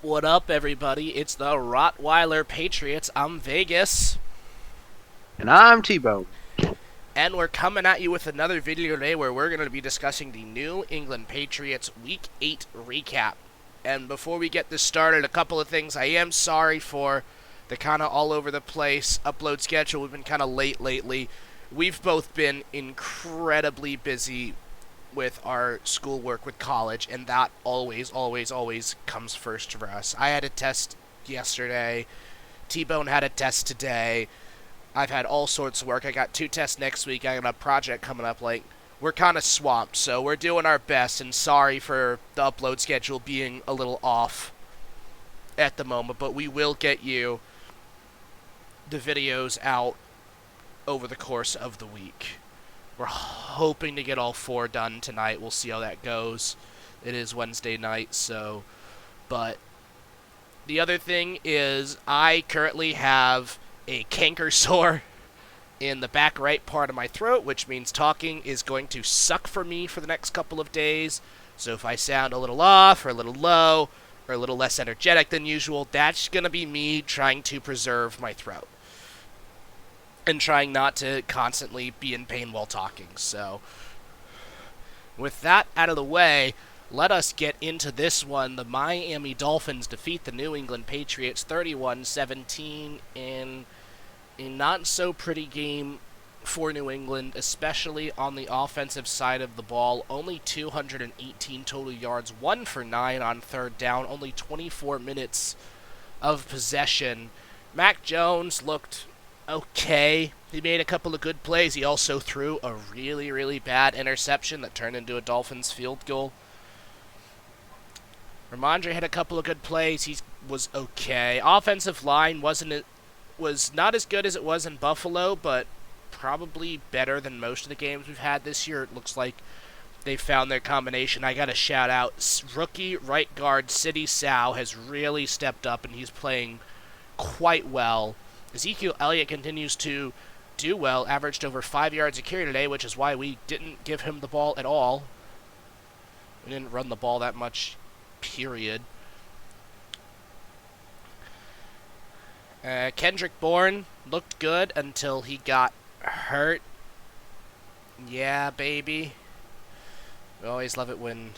What up, everybody? It's the Rottweiler Patriots. I'm Vegas. And I'm T-Bone. And we're coming at you with another video today where we're going to be discussing the New England Patriots Week 8 recap. And before we get this started, a couple of things. I am sorry for the kind of all over the place upload schedule. We've been kind of late lately. We've both been incredibly busy with our schoolwork with college, and that always comes first for us. I had a test yesterday. T-Bone had a test today. I've had all sorts of work. I got 2 tests next week. I got a project coming up. We're kind of swamped, so we're doing our best, and sorry for the upload schedule being a little off at the moment, but we will get you the videos out over the course of the week. We're hoping to get all 4 done tonight. We'll see how that goes. It is Wednesday night, so... But the other thing is I currently have a canker sore in the back right part of my throat, which means talking is going to suck for me for the next couple of days. So if I sound a little off or a little low or a little less energetic than usual, that's going to be me trying to preserve my throat and trying not to constantly be in pain while talking. So, with that out of the way, let us get into this one. The Miami Dolphins defeat the New England Patriots 31-17 in a not-so-pretty game for New England, especially on the offensive side of the ball. Only 218 total yards, 1 for 9 on third down, only 24 minutes of possession. Mac Jones looked okay. He made a couple of good plays. He also threw a really bad interception that turned into a Dolphins field goal. Ramondre had a couple of good plays. He was okay. Offensive line was not as good as it was in Buffalo, but probably better than most of the games we've had this year. It looks like they found their combination. I got to shout out rookie right guard Sidney Sow has really stepped up, and he's playing quite well. Ezekiel Elliott continues to do well, averaged over 5 yards a carry today, which is why we didn't give him the ball at all. We didn't run the ball that much, period. Kendrick Bourne looked good until he got hurt. Yeah, baby. We always love it when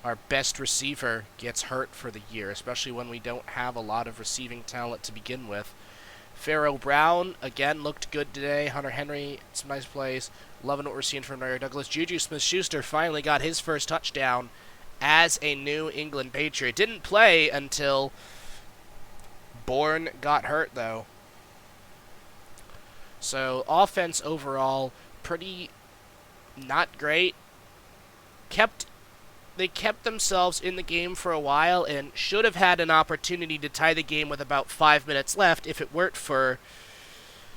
our best receiver gets hurt for the year, especially when we don't have a lot of receiving talent to begin with. Pharaoh Brown, again, looked good today. Hunter Henry, some nice plays. Loving what we're seeing from Mario Douglas. Juju Smith-Schuster finally got his first touchdown as a New England Patriot. Didn't play until Bourne got hurt, though. So, offense overall, pretty not great. They kept themselves in the game for a while and should have had an opportunity to tie the game with about 5 minutes left if it weren't for,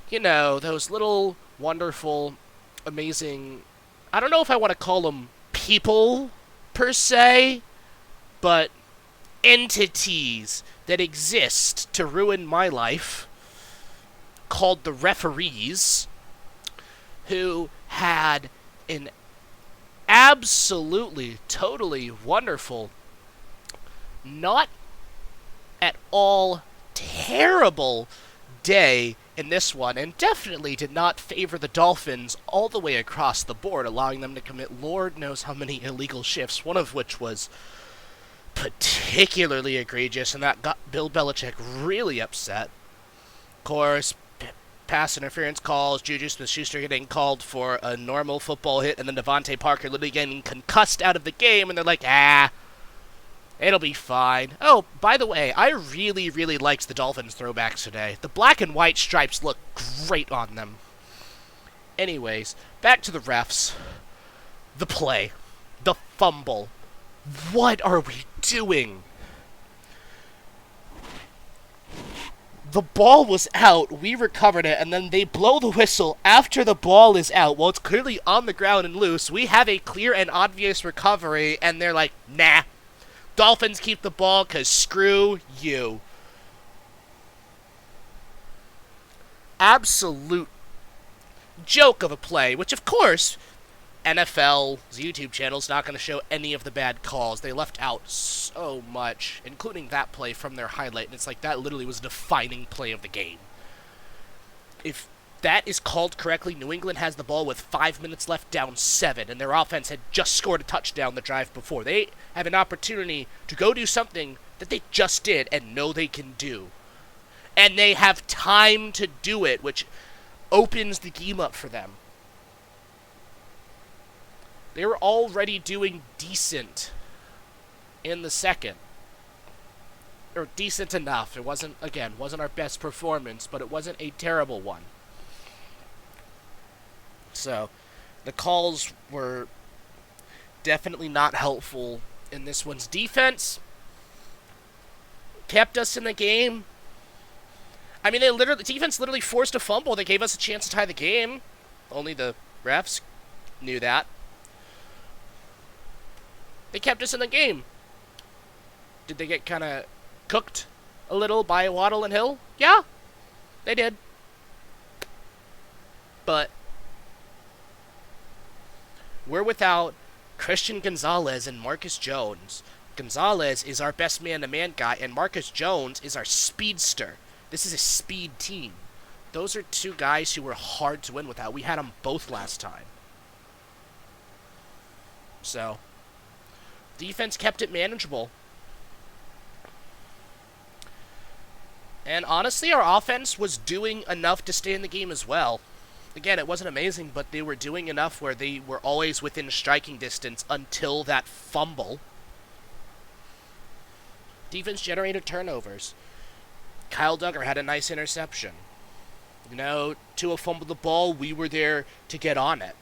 those little wonderful, amazing, I don't know if I want to call them people per se, but entities that exist to ruin my life called the referees, who had an absolutely, totally wonderful, not at all terrible day in this one, and definitely did not favor the Dolphins all the way across the board, allowing them to commit Lord knows how many illegal shifts, one of which was particularly egregious, and that got Bill Belichick really upset. Of course, pass interference calls, Juju Smith-Schuster getting called for a normal football hit, and then Devontae Parker literally getting concussed out of the game, and they're like, it'll be fine. Oh, by the way, I really liked the Dolphins throwbacks today. The black and white stripes look great on them. Anyways, back to the refs. The play. The fumble. What are we doing? The ball was out, we recovered it, and then they blow the whistle after the ball is out. Well, it's clearly on the ground and loose. We have a clear and obvious recovery, and they're like, nah. Dolphins keep the ball because screw you. Absolute joke of a play, which, of course, NFL's YouTube channel is not going to show any of the bad calls. They left out so much, including that play from their highlight, and it's like that literally was a defining play of the game. If that is called correctly, New England has the ball with 5 minutes left, down 7, and their offense had just scored a touchdown the drive before. They have an opportunity to go do something that they just did and know they can do. And they have time to do it, which opens the game up for them. They were already doing decent in the second. Or decent enough. It wasn't our best performance, but it wasn't a terrible one. So, the calls were definitely not helpful in this one's defense. Kept us in the game. I mean, the defense literally forced a fumble. They gave us a chance to tie the game. Only the refs knew that. They kept us in the game. Did they get kind of cooked a little by Waddle and Hill? Yeah, they did. But we're without Christian Gonzalez and Marcus Jones. Gonzalez is our best man-to-man guy, and Marcus Jones is our speedster. This is a speed team. Those are two guys who were hard to win without. We had them both last time. So, defense kept it manageable. And honestly, our offense was doing enough to stay in the game as well. Again, it wasn't amazing, but they were doing enough where they were always within striking distance until that fumble. Defense generated turnovers. Kyle Duggar had a nice interception. You know, Tua fumbled the ball. We were there to get on it.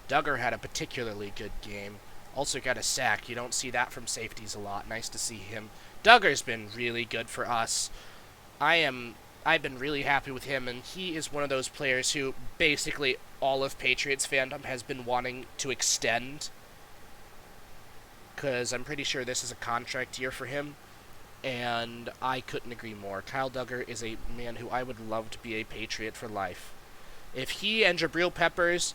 Duggar had a particularly good game. Also got a sack. You don't see that from safeties a lot. Nice to see him. Duggar's been really good for us. I've been really happy with him, and he is one of those players who basically all of Patriots fandom has been wanting to extend. Because I'm pretty sure this is a contract year for him, and I couldn't agree more. Kyle Duggar is a man who I would love to be a Patriot for life. If he and Jabril Peppers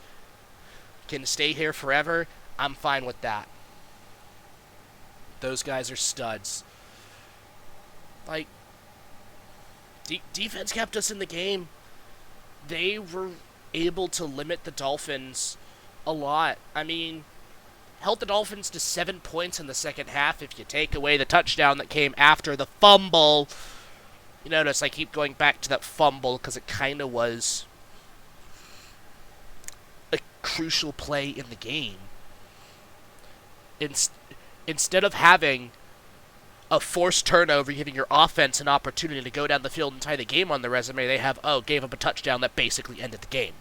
can stay here forever, I'm fine with that. Those guys are studs. Like, defense kept us in the game. They were able to limit the Dolphins a lot. I mean, held the Dolphins to 7 points in the second half if you take away the touchdown that came after the fumble. You notice I keep going back to that fumble because it kind of was a crucial play in the game. Instead of having a forced turnover, giving your offense an opportunity to go down the field and tie the game on the resume, they have, gave up a touchdown that basically ended the game.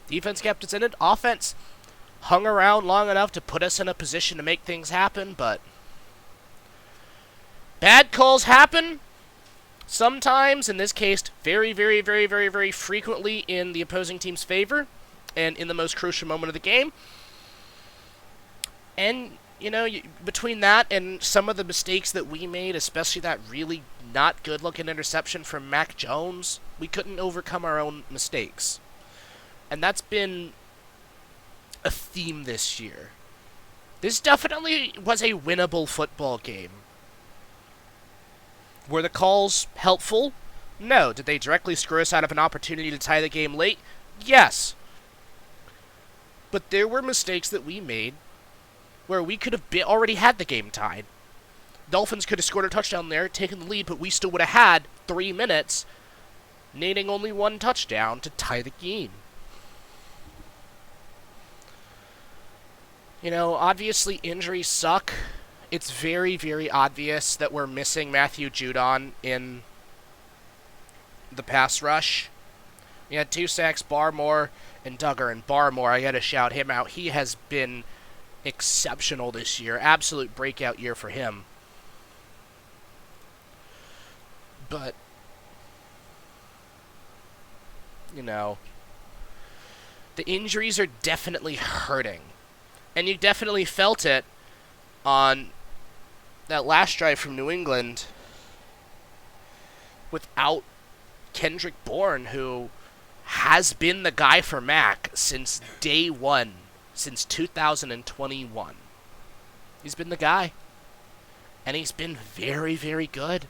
Defense kept us in it. Offense hung around long enough to put us in a position to make things happen, but bad calls happen sometimes. In this case, very, very, very, very, very frequently in the opposing team's favor and in the most crucial moment of the game. And, you know, between that and some of the mistakes that we made, especially that really not good-looking interception from Mac Jones, we couldn't overcome our own mistakes. And that's been a theme this year. This definitely was a winnable football game. Were the calls helpful? No. Did they directly screw us out of an opportunity to tie the game late? Yes. But there were mistakes that we made where we could have already had the game tied. Dolphins could have scored a touchdown there, taken the lead, but we still would have had 3 minutes, needing only one touchdown to tie the game. You know, obviously injuries suck. It's very, very obvious that we're missing Matthew Judon in the pass rush. We had 2 sacks, Barmore and Duggar. And Barmore, I gotta shout him out. He has been exceptional this year. Absolute breakout year for him. But, you know, the injuries are definitely hurting. And you definitely felt it on that last drive from New England without Kendrick Bourne, who has been the guy for Mac since day one, since 2021. He's been the guy. And he's been very, very good.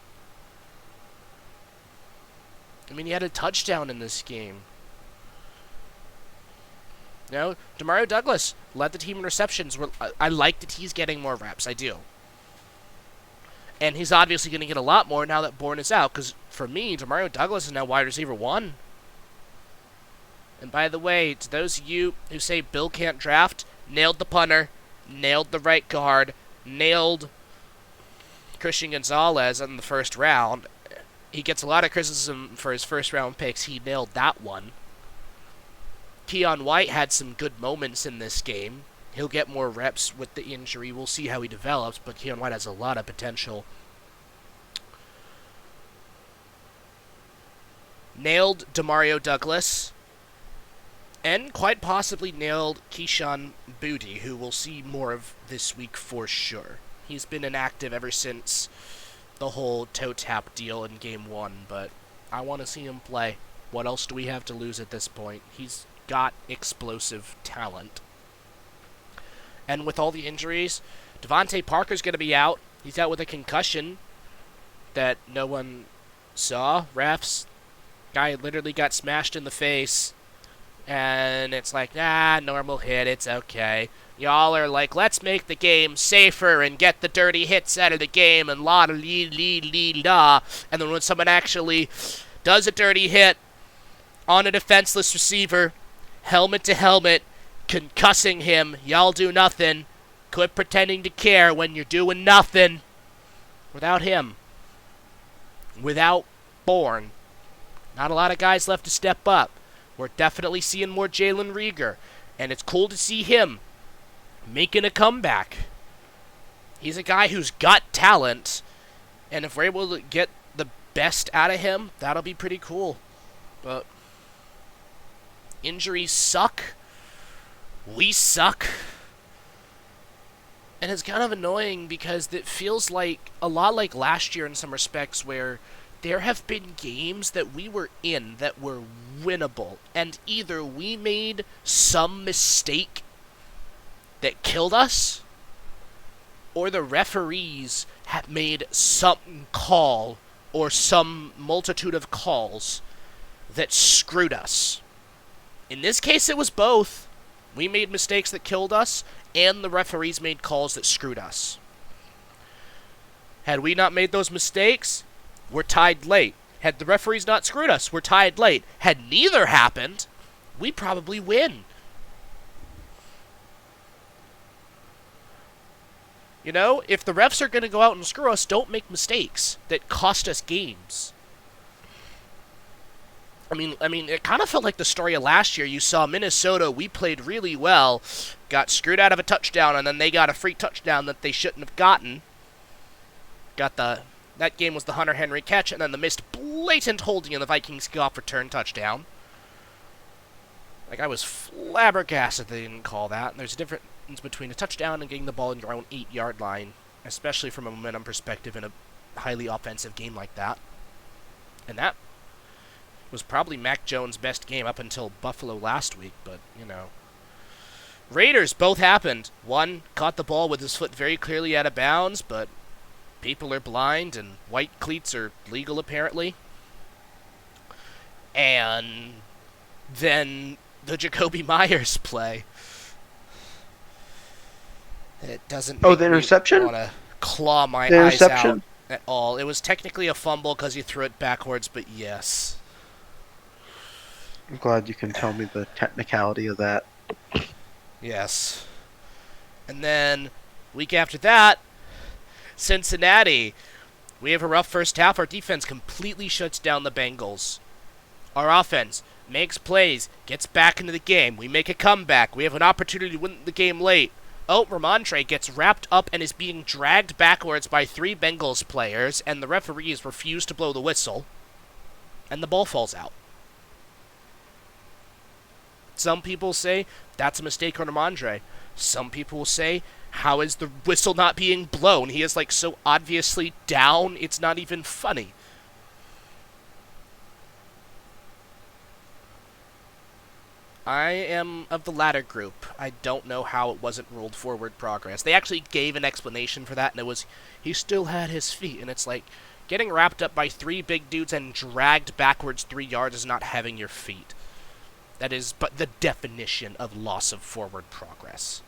I mean, he had a touchdown in this game. You know, Demario Douglas led the team in receptions. I like that he's getting more reps. I do. And he's obviously going to get a lot more now that Bourne is out. Because for me, Demario Douglas is now wide receiver 1. And by the way, to those of you who say Bill can't draft, nailed the punter, nailed the right guard, nailed Christian Gonzalez in the first round. He gets a lot of criticism for his first round picks. He nailed that one. Keon White had some good moments in this game. He'll get more reps with the injury. We'll see how he develops, but Keon White has a lot of potential. Nailed Demario Douglas. And quite possibly nailed Keyshawn Boutte, who we'll see more of this week for sure. He's been inactive ever since the whole toe tap deal in game 1, but I want to see him play. What else do we have to lose at this point? He's got explosive talent. And with all the injuries, Devontae Parker's going to be out. He's out with a concussion that no one saw. Refs, guy literally got smashed in the face. And it's like, normal hit, it's okay. Y'all are like, let's make the game safer and get the dirty hits out of the game and la-da-lee-lee-lee-la. And then when someone actually does a dirty hit on a defenseless receiver, helmet to helmet, concussing him, y'all do nothing. Quit pretending to care when you're doing nothing. Without him, without Bourne, not a lot of guys left to step up. We're definitely seeing more Jalen Reagor, and it's cool to see him making a comeback. He's a guy who's got talent, and if we're able to get the best out of him, that'll be pretty cool. But injuries suck. We suck. And it's kind of annoying because it feels like a lot like last year in some respects where there have been games that we were in that were winnable, and either we made some mistake that killed us, or the referees had made some call or some multitude of calls that screwed us. In this case, it was both. We made mistakes that killed us, and the referees made calls that screwed us. Had we not made those mistakes, we're tied late. Had the referees not screwed us, we're tied late. Had neither happened, we probably win. You know, if the refs are going to go out and screw us, don't make mistakes that cost us games. I mean, it kind of felt like the story of last year. You saw Minnesota, we played really well, got screwed out of a touchdown, and then they got a free touchdown that they shouldn't have gotten. That game was the Hunter Henry catch, and then the missed blatant holding in the Vikings kickoff return touchdown. Like, I was flabbergasted they didn't call that. And there's a difference between a touchdown and getting the ball in your own 8-yard line, especially from a momentum perspective in a highly offensive game like that. And that was probably Mac Jones' best game up until Buffalo last week, but, you know. Raiders, both happened. One caught the ball with his foot very clearly out of bounds, but people are blind, and white cleats are legal, apparently. And then the Jacoby Myers play. It doesn't make the interception? me want to claw my the eyes interception? out at all. It was technically a fumble because he threw it backwards, but yes. I'm glad you can tell me the technicality of that. Yes. And then, week after that, Cincinnati. We have a rough first half. Our defense completely shuts down the Bengals. Our offense makes plays, gets back into the game. We make a comeback. We have an opportunity to win the game late. Oh, Ramondre gets wrapped up and is being dragged backwards by 3 Bengals players, and the referees refuse to blow the whistle, and the ball falls out. Some people say that's a mistake on Ramondre. Some people will say, how is the whistle not being blown? He is like so obviously down, it's not even funny. I am of the latter group. I don't know how it wasn't ruled forward progress. They actually gave an explanation for that, and it was he still had his feet. And it's like getting wrapped up by three big dudes and dragged backwards 3 yards is not having your feet. That is but the definition of loss of forward progress.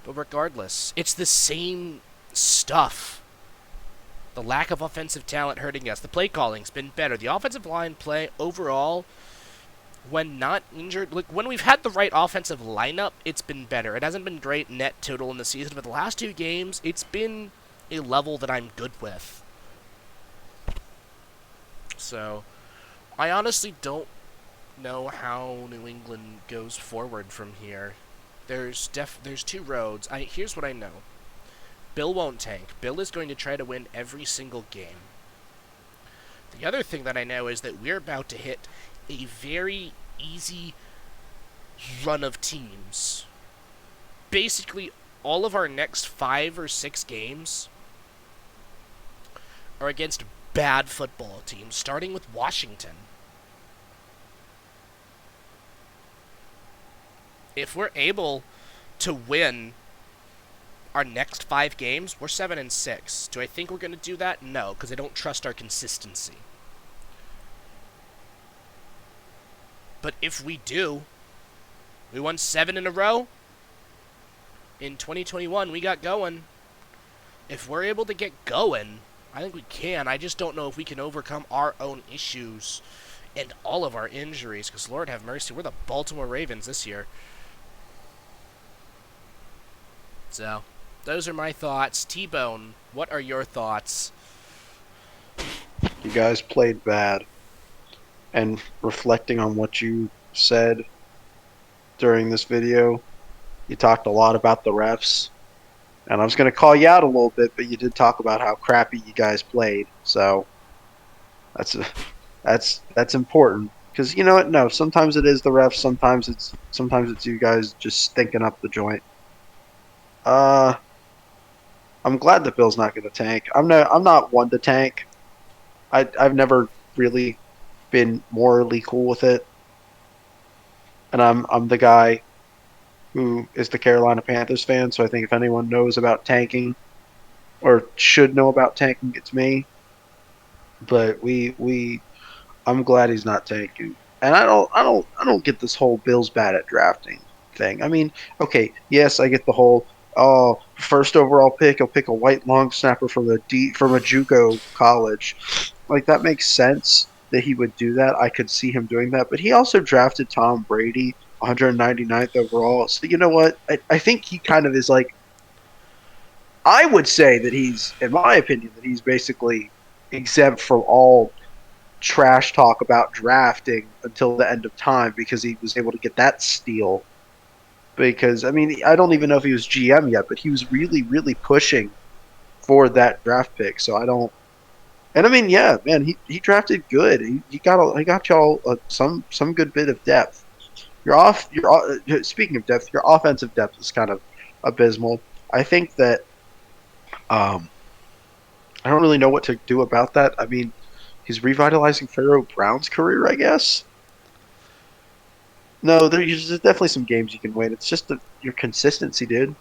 But regardless, it's the same stuff. The lack of offensive talent hurting us. The play calling's been better. The offensive line play overall, when not injured, like when we've had the right offensive lineup, it's been better. It hasn't been great net total in the season, but the last 2 games, it's been a level that I'm good with. So, I honestly don't know how New England goes forward from here. There's 2 roads. Here's what I know. Bill won't tank. Bill is going to try to win every single game. The other thing that I know is that we're about to hit a very easy run of teams. Basically, all of our next 5 or 6 games are against bad football teams, starting with Washington. If we're able to win our next 5 games, we're 7-6. Do I think we're going to do that? No, because I don't trust our consistency. But if we do, we won 7 in a row. In 2021, we got going. If we're able to get going, I think we can. I just don't know if we can overcome our own issues and all of our injuries, because Lord have mercy, we're the Baltimore Ravens this year. So, those are my thoughts. T-Bone, what are your thoughts? You guys played bad. And reflecting on what you said during this video, you talked a lot about the refs. And I was going to call you out a little bit, but you did talk about how crappy you guys played. So that's important, because you know what? No, sometimes it is the refs. Sometimes it's you guys just stinking up the joint. Uh, I'm glad that Bill's not going to tank. I'm not one to tank. I've never really been morally cool with it, and I'm the guy who is the Carolina Panthers fan. So I think if anyone knows about tanking or should know about tanking, it's me. But I'm glad he's not tanking, and I don't get this whole Bills bad at drafting thing. I mean, okay, yes, I get the whole first overall pick, he'll pick a white long snapper from a JUCO college. Like, that makes sense that he would do that. I could see him doing that, but he also drafted Tom Brady 199th overall. So you know what? I think he kind of is like, I would say that he's, in my opinion, that he's basically exempt from all trash talk about drafting until the end of time, because he was able to get that steal. Because, I mean, I don't even know if he was GM yet, but he was really, really pushing for that draft pick. So I don't. And I mean, yeah, man, he drafted good. He got y'all some good bit of depth. Speaking of depth, your offensive depth is kind of abysmal. I think that I don't really know what to do about that. I mean, he's revitalizing Pharaoh Brown's career, I guess. No, there's definitely some games you can win. It's just your consistency, dude.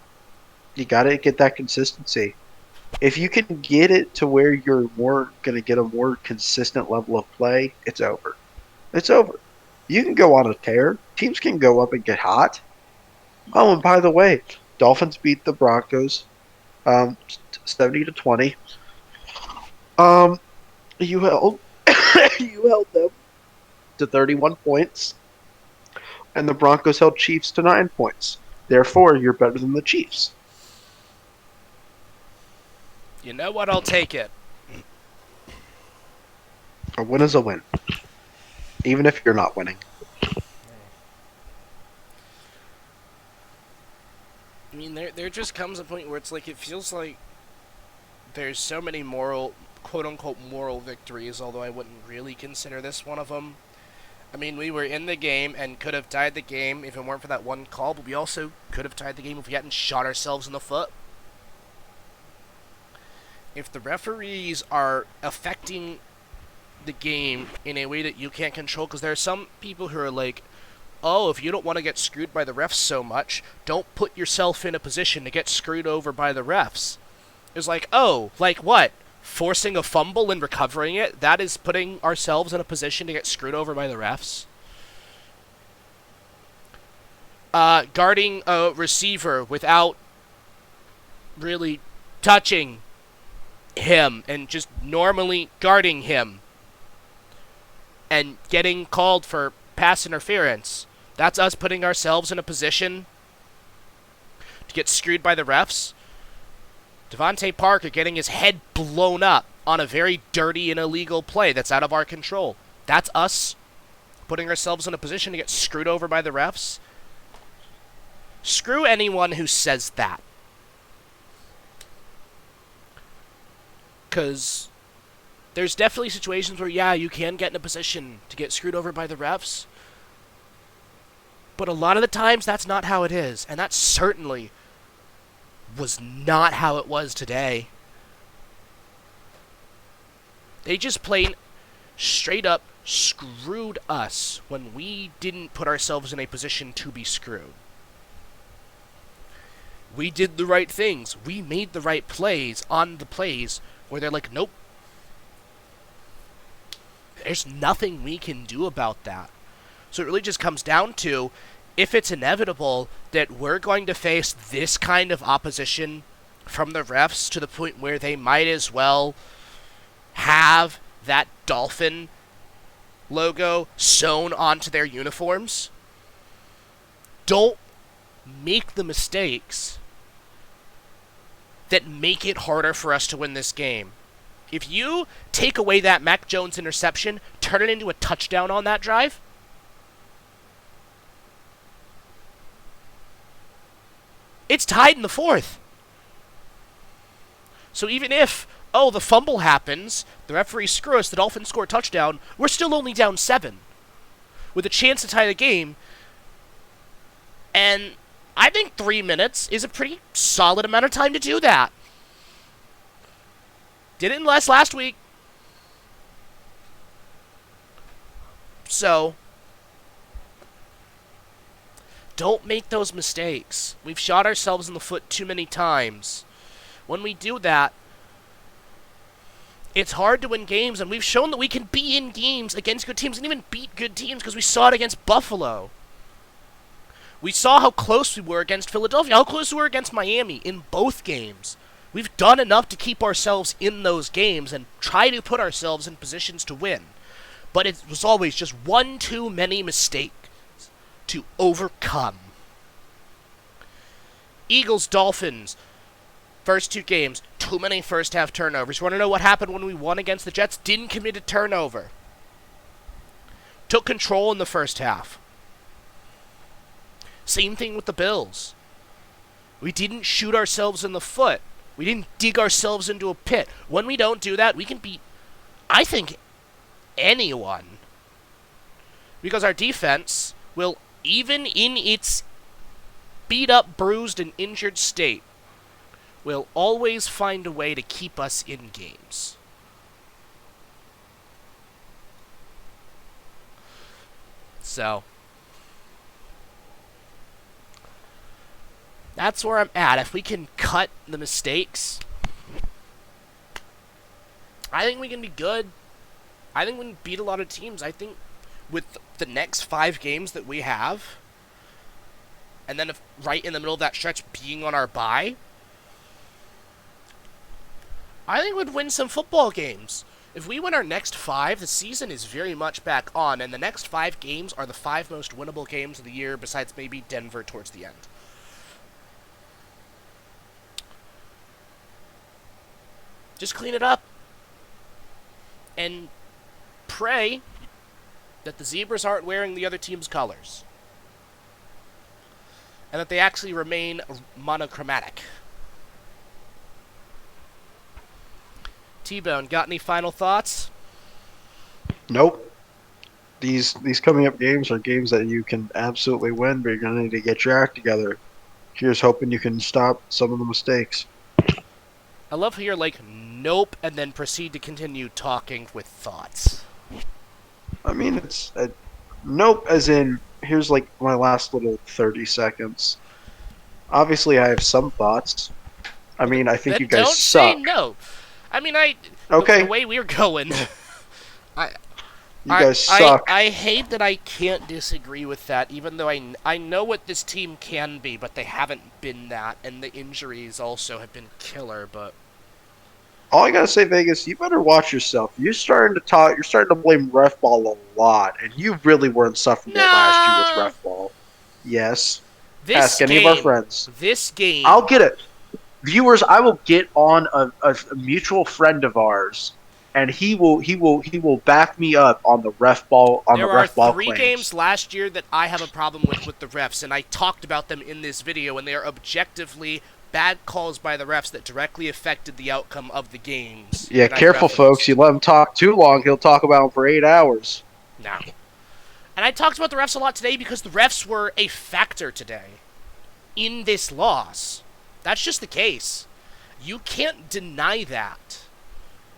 You gotta get that consistency. If you can get it to where you're more gonna get a more consistent level of play, it's over. It's over. You can go on a tear. Teams can go up and get hot. Oh, and by the way, Dolphins beat the Broncos, 70-20. Um, you held you held them to 31 points, and the Broncos held Chiefs to 9 points. Therefore, you're better than the Chiefs. You know what? I'll take it. A win is a win, even if you're not winning. I mean, there just comes a point where it's like, it feels like there's so many moral, quote-unquote, moral victories, although I wouldn't really consider this one of them. I mean, we were in the game and could have tied the game if it weren't for that one call, but we also could have tied the game if we hadn't shot ourselves in the foot. If the referees are affecting the game in a way that you can't control, because there are some people who are like, oh, if you don't want to get screwed by the refs so much, don't put yourself in a position to get screwed over by the refs. It's like, oh, like what? Forcing a fumble and recovering it? That is putting ourselves in a position to get screwed over by the refs? Guarding a receiver without really touching him and just normally guarding him and getting called for pass interference. That's us putting ourselves in a position to get screwed by the refs. Devontae Parker getting his head blown up on a very dirty and illegal play that's out of our control. That's us putting ourselves in a position to get screwed over by the refs. Screw anyone who says that. Because there's definitely situations where, yeah, you can get in a position to get screwed over by the refs. But a lot of the times, that's not how it is. And that certainly was not how it was today. They just plain straight up screwed us when we didn't put ourselves in a position to be screwed. We did the right things. We made the right plays on the plays where they're like, nope. There's nothing we can do about that. So it really just comes down to, if it's inevitable that we're going to face this kind of opposition from the refs to the point where they might as well have that dolphin logo sewn onto their uniforms, don't make the mistakes that make it harder for us to win this game. If you take away that Mac Jones interception, turn it into a touchdown on that drive, it's tied in the fourth. So even if, oh, the fumble happens, the referee screw us, the Dolphins score a touchdown, we're still only down 7 with a chance to tie the game. And I think 3 minutes is a pretty solid amount of time to do that. Did it in last week. So, don't make those mistakes. We've shot ourselves in the foot too many times. When we do that, it's hard to win games, and we've shown that we can be in games against good teams and even beat good teams, because we saw it against Buffalo. We saw how close we were against Philadelphia, how close we were against Miami in both games. We've done enough to keep ourselves in those games and try to put ourselves in positions to win. But it was always just one too many mistakes to overcome. Eagles, Dolphins, first 2 games, too many first half turnovers. You want to know what happened when we won against the Jets? Didn't commit a turnover. Took control in the first half. Same thing with the Bills. We didn't shoot ourselves in the foot. We didn't dig ourselves into a pit. When we don't do that, we can beat, I think, anyone. Because our defense will, even in its beat up, bruised, and injured state, will always find a way to keep us in games. So, that's where I'm at. If we can cut the mistakes, I think we can be good. I think we can beat a lot of teams. I think with the next 5 games that we have, and then if right in the middle of that stretch being on our bye, I think we'd win some football games. If we win our next 5, the season is very much back on, and the next 5 games are the 5 most winnable games of the year, besides maybe Denver towards the end. Just clean it up. And pray that the Zebras aren't wearing the other team's colors. And that they actually remain monochromatic. T-Bone, got any final thoughts? Nope. These coming up games are games that you can absolutely win, but you're going to need to get your act together. Here's hoping you can stop some of the mistakes. I love how you're like, nope, and then proceed to continue talking with thoughts. I mean, it's nope, as in here's like my last little 30 seconds. Obviously, I have some thoughts. I Well, mean, I think you then guys don't say suck. no. I mean, the Okay, way we're going, I, you guys I suck. I hate that I can't disagree with that, even though I know what this team can be, but they haven't been that, and the injuries also have been killer. But All I gotta say, Vegas, you better watch yourself. You're starting to talk. You're starting to blame ref ball a lot, and you really weren't suffering it last year with nah, ref ball. Yes, this ask any of our game, friends. this I'll game, get it, viewers. I will get on a mutual friend of ours, and he will back me up on the there are ref ball three claims. games last year that I have a problem with the refs, and I talked about them in this video, and they are objectively bad calls by the refs that directly affected the outcome of the games Yeah, that I've careful, folks. You referenced. let him talk too long, he'll talk about him for 8 hours. Now, and I talked about the refs a lot today because the refs were a factor today in this loss. That's just the case. You can't deny that.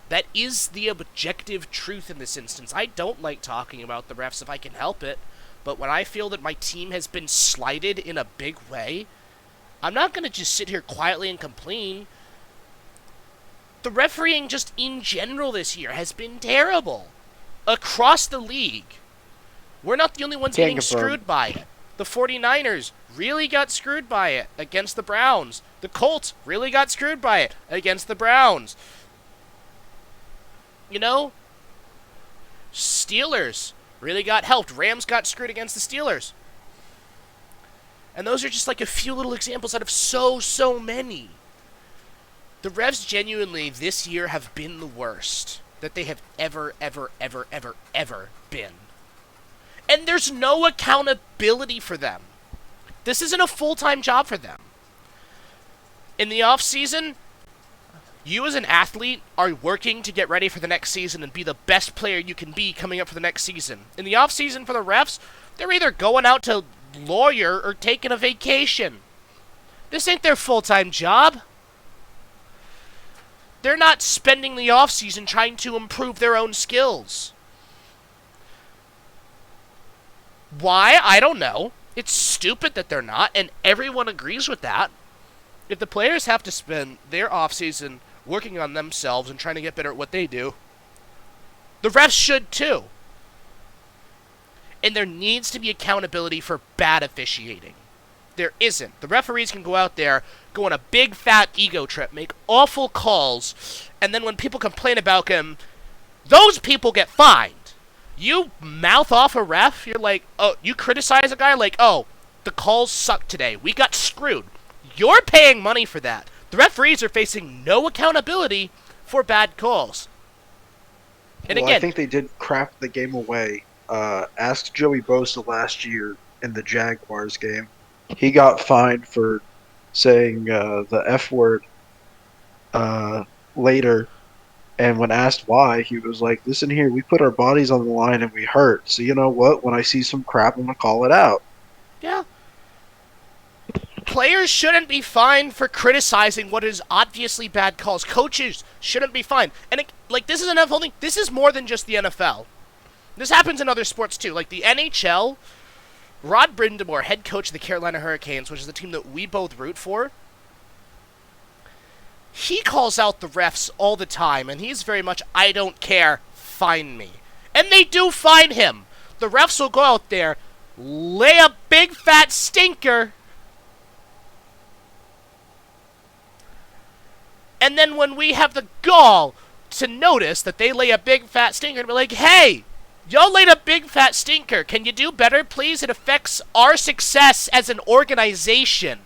That is the objective truth in this instance. I don't like talking about the refs if I can help it, but when I feel that my team has been slighted in a big way, I'm not going to just sit here quietly and complain. The refereeing just in general this year has been terrible. Across the league. We're not the only ones Can't getting confirm. screwed by it. The 49ers really got screwed by it against the Browns. The Colts really got screwed by it against the Browns. You know, Steelers really got helped. Rams got screwed against the Steelers. And those are just like a few little examples out of so many. The refs genuinely this year have been the worst that they have ever been. And there's no accountability for them. This isn't a full-time job for them. In the off-season, you as an athlete are working to get ready for the next season and be the best player you can be coming up for the next season. In the off-season for the refs, they're either going out to lawyer or taking a vacation. This ain't their full-time job. They're not spending the off-season trying to improve their own skills. Why? I don't know. It's stupid that they're not, and everyone agrees with that. If the players have to spend their off-season working on themselves and trying to get better at what they do, the refs should too. And there needs to be accountability for bad officiating. There isn't. The referees can go out there, go on a big fat ego trip, make awful calls, and then when people complain about them, those people get fined. You mouth off a ref, you're like, oh, you criticize a guy like, oh, the calls suck today. We got screwed. You're paying money for that. The referees are facing no accountability for bad calls. And Well, I again, think they did crap the game away. Ask Joey Bosa last year in the Jaguars game. He got fined for saying the F word later, and when asked why, he was like, "Listen here, we put our bodies on the line and we hurt. So you know what? When I see some crap, I'm gonna call it out." yeah, players shouldn't be fined for criticizing what is obviously bad calls. Coaches shouldn't be fined. And like this is an NFL thing. This is more than just the NFL. This happens in other sports too. Like the NHL, Rod Brindamore, head coach of the Carolina Hurricanes, which is the team that we both root for, he calls out the refs all the time, and he's very much, I don't care, fine me. And they do fine him. The refs will go out there, lay a big fat stinker, and then when we have the gall to notice that they lay a big fat stinker, and be like, hey, y'all laid a big fat stinker. Can you do better, please? It affects our success as an organization.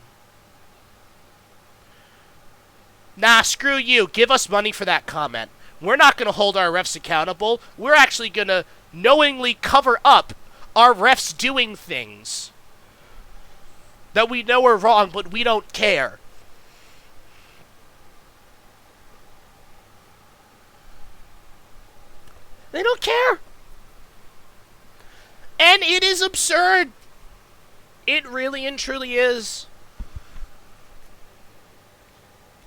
Nah, screw you. Give us money for that comment. We're not going to hold our refs accountable. We're actually going to knowingly cover up our refs doing things that we know are wrong, but we don't care. They don't care. And it is absurd. It really and truly is.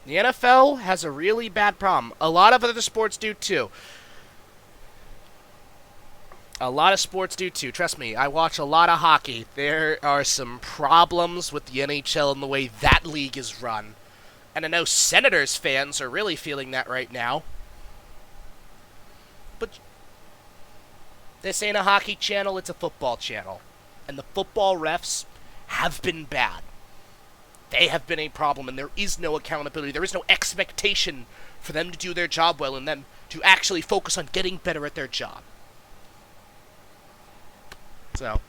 The NFL has a really bad problem. A lot of other sports do too. A lot of sports do too. Trust me, I watch a lot of hockey. There are some problems with the NHL and the way that league is run. And I know Senators fans are really feeling that right now. But this ain't a hockey channel, it's a football channel. And the football refs have been bad. They have been a problem, and there is no accountability. There is no expectation for them to do their job well and them to actually focus on getting better at their job. So,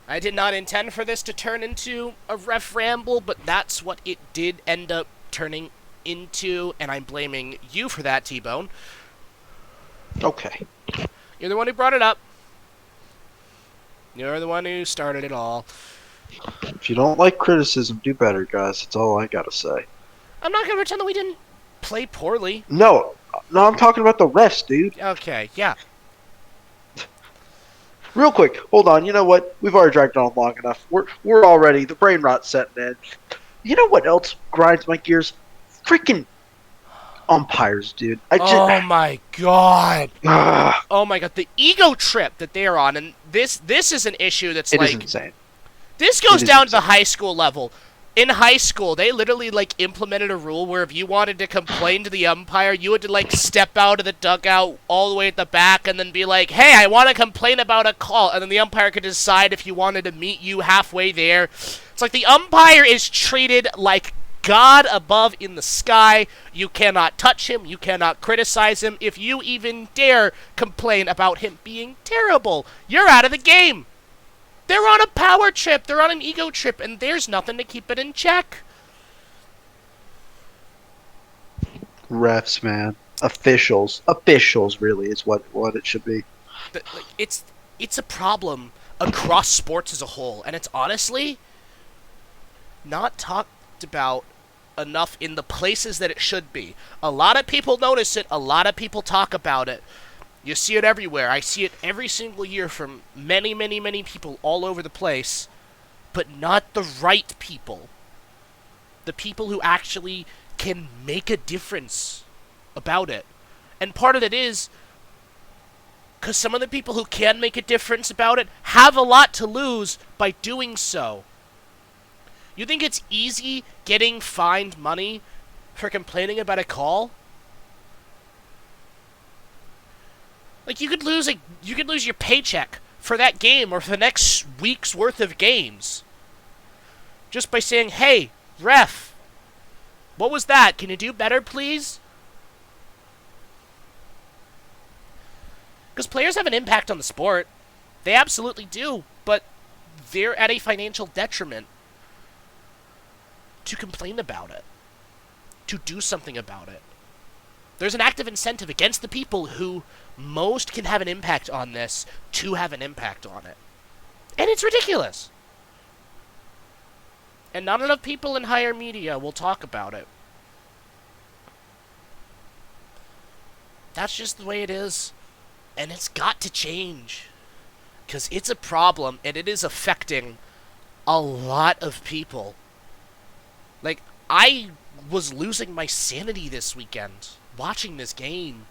I did not intend for this to turn into a ref ramble, but that's what it did end up turning into, and I'm blaming you for that, T-Bone. Okay. You're the one who brought it up. You're the one who started it all. If you don't like criticism, do better, guys. That's all I gotta say. I'm not going to pretend that we didn't play poorly. No, I'm talking about the refs, dude. Okay, yeah. Real quick, hold on. You know what? We've already dragged on long enough. We're already the brain rot setting in. You know what else grinds my gears? Freaking umpires, dude. Oh my god. Ugh. Oh my god, the ego trip that they're on, and this is an issue that's It like is insane. this goes It is down to the insane. high school level. In high school, they literally like implemented a rule where if you wanted to complain to the umpire, you had to like step out of the dugout all the way at the back and then be like, "Hey, I want to complain about a call," and then the umpire could decide if you wanted to meet you halfway there. It's like the umpire is treated like God above in the sky. You cannot touch him. You cannot criticize him. If you even dare complain about him being terrible, you're out of the game. They're on a power trip. They're on an ego trip, and there's nothing to keep it in check. Refs, man. Officials, really, is what it should be. It's a problem across sports as a whole, and it's honestly not talked about enough in the places that it should be. A lot of people notice it. A lot of people talk about it. You see it everywhere. I see it every single year from many, many, many people all over the place, but not the right people. The people who actually can make a difference about it. And part of it is because some of the people who can make a difference about it have a lot to lose by doing so. You think it's easy getting fined money for complaining about a call? Like you could lose your paycheck for that game or for the next week's worth of games just by saying, "Hey, ref, what was that? Can you do better, please?" Because players have an impact on the sport. They absolutely do, but they're at a financial detriment to complain about it, to do something about it. There's an active incentive against the people who most can have an impact on this to have an impact on it. And it's ridiculous. And not enough people in higher media will talk about it. That's just the way it is. And it's got to change. Because it's a problem, and it is affecting a lot of people. Like, I was losing my sanity this weekend watching this game.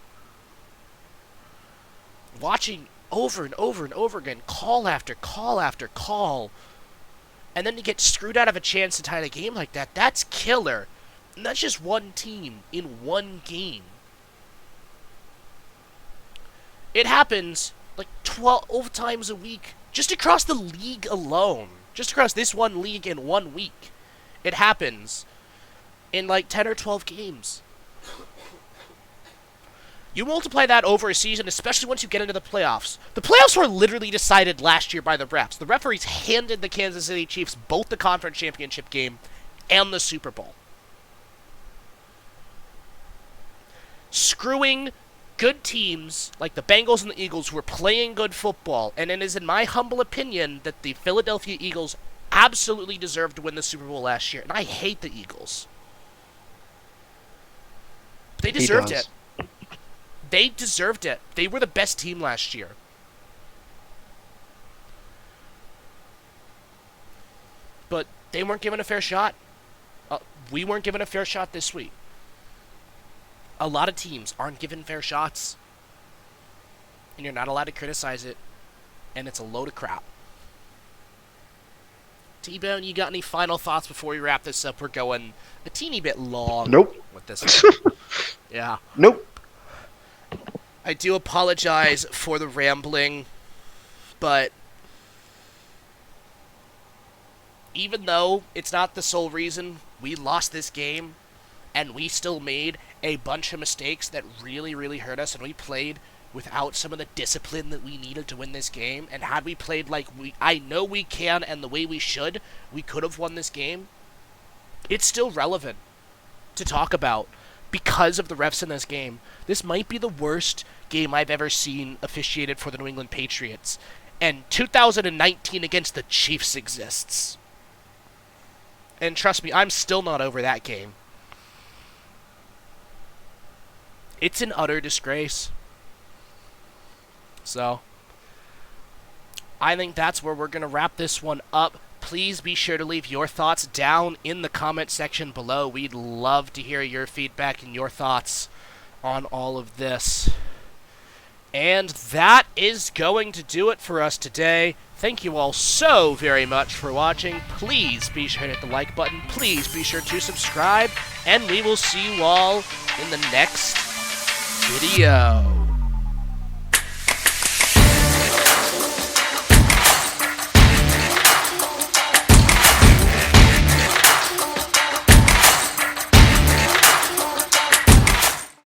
Watching over and over and over again, call after call after call. And then to get screwed out of a chance to tie the game like that, that's killer. And that's just one team in one game. It happens like 12 times a week, just across the league alone. Just across this one league in 1 week. It happens in like 10 or 12 games. You multiply that over a season, especially once you get into the playoffs. The playoffs were literally decided last year by the refs. The referees handed the Kansas City Chiefs both the conference championship game and the Super Bowl. Screwing good teams like the Bengals and the Eagles who are playing good football. And it is in my humble opinion that the Philadelphia Eagles absolutely deserved to win the Super Bowl last year. And I hate the Eagles. They deserved it. They deserved it. They were the best team last year. But they weren't given a fair shot. We weren't given a fair shot this week. A lot of teams aren't given fair shots. and you're not allowed to criticize it, and it's a load of crap. T-Bone, you got any final thoughts before we wrap this up? We're going a teeny bit long Nope. with this one. Yeah. Nope. I do apologize for the rambling, but even though it's not the sole reason we lost this game, and we still made a bunch of mistakes that really, really hurt us, and we played without some of the discipline that we needed to win this game, and had we played like I know we can and the way we should, we could have won this game. It's still relevant to talk about because of the refs in this game. This might be the worst game I've ever seen officiated for the New England Patriots, and 2019 against the Chiefs exists. And trust me, I'm still not over that game. It's an utter disgrace. So, I think that's where we're going to wrap this one up. Please be sure to leave your thoughts down in the comment section below. We'd love to hear your feedback and your thoughts on all of this. And that is going to do it for us today. Thank you all so very much for watching. Please be sure to hit the like button. Please be sure to subscribe. And we will see you all in the next video.